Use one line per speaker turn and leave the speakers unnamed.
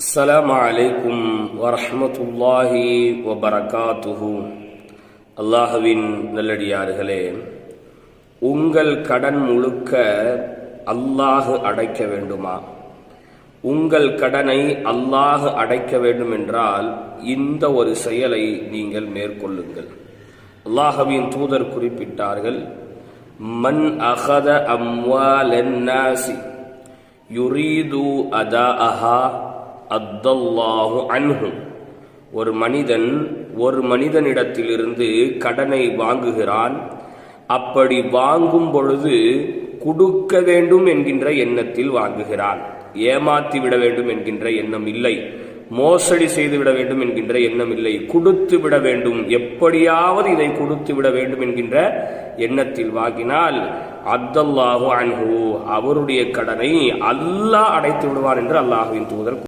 அஸ்ஸலாமு அலைக்கும் வரஹ்மத்துல்லாஹி வபரகாத்துஹு. அல்லாஹுவின் நல்லடியார்களே, உங்கள் கடன் முழுக்க அல்லாஹ் அடைக்க வேண்டுமா? உங்கள் கடனை அல்லாஹ் அடைக்க வேண்டும் என்றால் இந்த ஒரு செயலை நீங்கள் மேற்கொள்ளுங்கள். அல்லாஹுவின் தூதர் குறிப்பிட்டார்கள், மன் அகத அம்வாலன் நாசி யுரீது அதாஅஹா அத்தல்லாஹு அன்ஹு. ஒரு மனிதனிடத்திலிருந்து கடனை வாங்குகிறான். அப்படி வாங்கும் பொழுது கொடுக்க வேண்டும் என்கின்ற எண்ணத்தில் வாங்குகிறான். ஏமாற்றி விட வேண்டும் என்கின்ற எண்ணம் இல்லை, மோசடி செய்து விட வேண்டும் என்கின்ற எண்ணம் இல்லை, கொடுத்து விட வேண்டும், எப்படியாவது இதை கொடுத்து விட வேண்டும் என்கின்ற எண்ணத்தில் வாங்கினால் அத்தல்லாஹு அன்ஹு, அவருடைய கடனை அல்லாஹ் அடைத்து விடுவான் என்று அல்லாஹ்வின் தூதர்